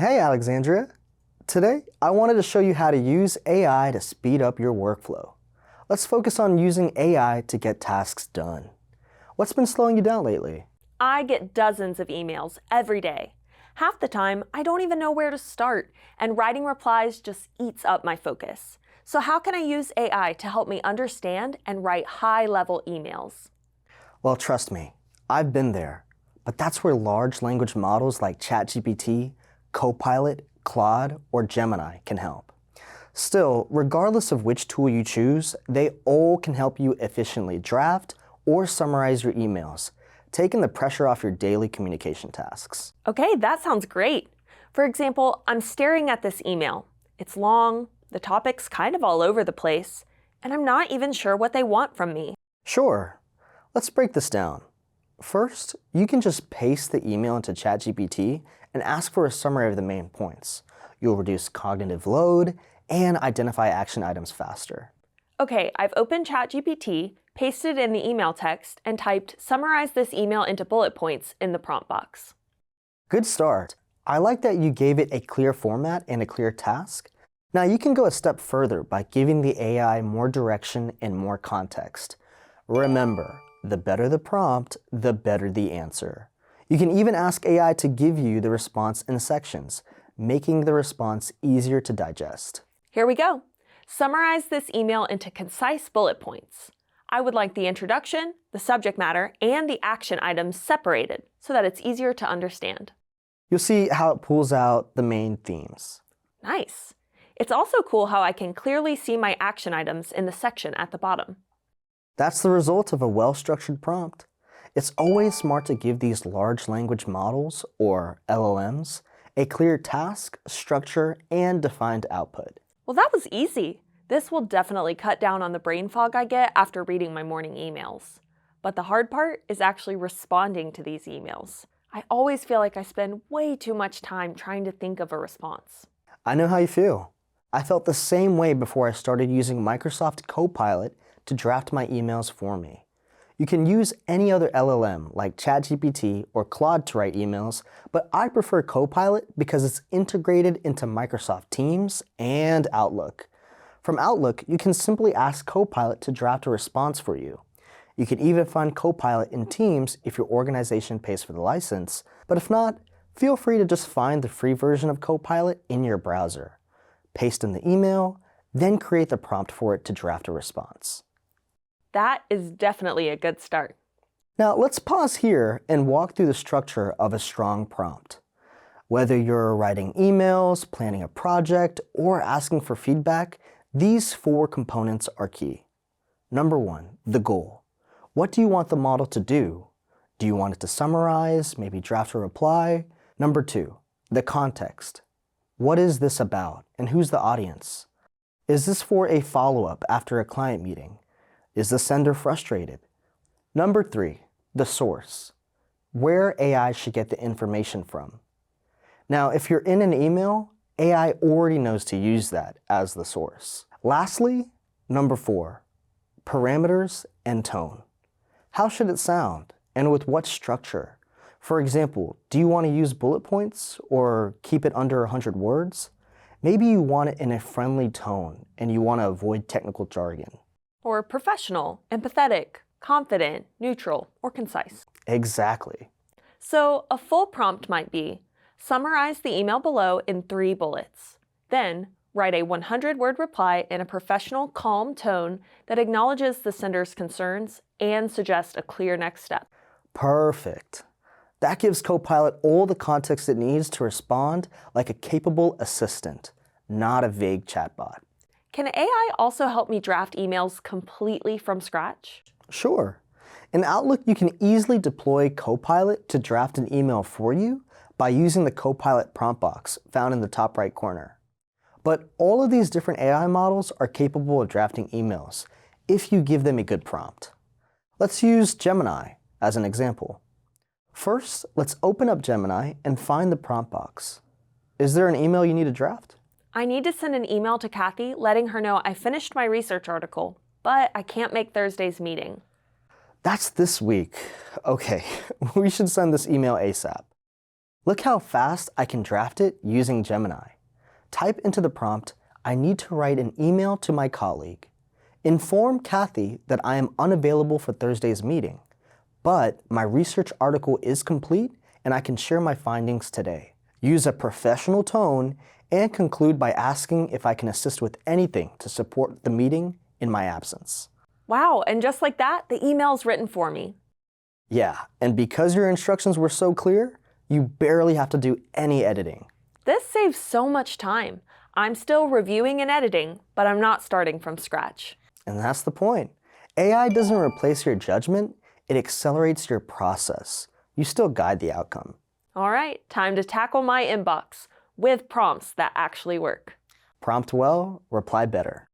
Hey Alexandria! Today, I wanted to show you how to use AI to speed up your workflow. Let's focus on using AI to get tasks done. What's been slowing you down lately? I get dozens of emails every day. Half the time, I don't even know where to start, and writing replies just eats up my focus. So how can I use AI to help me understand and write high-level emails? Well, trust me, I've been there. But that's where large language models like ChatGPT, Copilot, Claude, or Gemini can help. Still, regardless of which tool you choose, they all can help you efficiently draft or summarize your emails, taking the pressure off your daily communication tasks. Okay, that sounds great. For example, I'm staring at this email. It's long, the topic's kind of all over the place, and I'm not even sure what they want from me. Sure, let's break this down. First, you can just paste the email into ChatGPT and ask for a summary of the main points. You'll reduce cognitive load and identify action items faster. Okay, I've opened ChatGPT, pasted in the email text, and typed summarize this email into bullet points in the prompt box. Good start. I like that you gave it a clear format and a clear task. Now you can go a step further by giving the AI more direction and more context. Remember, the better the prompt, the better the answer. You can even ask AI to give you the response in sections, making the response easier to digest. Here we go. Summarize this email into concise bullet points. I would like the introduction, the subject matter, and the action items separated so that it's easier to understand. You'll see how it pulls out the main themes. Nice. It's also cool how I can clearly see my action items in the section at the bottom. That's the result of a well-structured prompt. It's always smart to give these large language models, or LLMs, a clear task, structure, and defined output. Well, that was easy. This will definitely cut down on the brain fog I get after reading my morning emails. But the hard part is actually responding to these emails. I always feel like I spend way too much time trying to think of a response. I know how you feel. I felt the same way before I started using Microsoft Copilot to draft my emails for me. You can use any other LLM like ChatGPT or Claude to write emails, but I prefer Copilot because it's integrated into Microsoft Teams and Outlook. From Outlook, you can simply ask Copilot to draft a response for you. You can even find Copilot in Teams if your organization pays for the license, but if not, feel free to just find the free version of Copilot in your browser. Paste in the email, then create the prompt for it to draft a response. That is definitely a good start. Now let's pause here and walk through the structure of a strong prompt. Whether you're writing emails, planning a project, or asking for feedback, these four components are key. Number one, the goal. What do you want the model to do? Do you want it to summarize, maybe draft a reply? Number two, the context. What is this about and who's the audience? Is this for a follow-up after a client meeting? Is the sender frustrated? Number three, the source. Where AI should get the information from. Now, if you're in an email, AI already knows to use that as the source. Lastly, number four, parameters and tone. How should it sound and with what structure? For example, do you want to use bullet points or keep it under 100 words? Maybe you want it in a friendly tone and you want to avoid technical jargon. Or professional, empathetic, confident, neutral, or concise. Exactly. So a full prompt might be, summarize the email below in 3 bullets. Then, write a 100-word reply in a professional, calm tone that acknowledges the sender's concerns and suggests a clear next step. Perfect. That gives Copilot all the context it needs to respond like a capable assistant, not a vague chatbot. Can AI also help me draft emails completely from scratch? Sure. In Outlook, you can easily deploy Copilot to draft an email for you by using the Copilot prompt box found in the top right corner. But all of these different AI models are capable of drafting emails if you give them a good prompt. Let's use Gemini as an example. First, let's open up Gemini and find the prompt box. Is there an email you need to draft? I need to send an email to Kathy letting her know I finished my research article, but I can't make Thursday's meeting. That's this week. Okay, we should send this email ASAP. Look how fast I can draft it using Gemini. Type into the prompt, I need to write an email to my colleague. Inform Kathy that I am unavailable for Thursday's meeting, but my research article is complete and I can share my findings today. Use a professional tone and conclude by asking if I can assist with anything to support the meeting in my absence. Wow, and just like that, the email's written for me. Yeah, and because your instructions were so clear, you barely have to do any editing. This saves so much time. I'm still reviewing and editing, but I'm not starting from scratch. And that's the point. AI doesn't replace your judgment, it accelerates your process. You still guide the outcome. All right, time to tackle my inbox with prompts that actually work. Prompt well, reply better.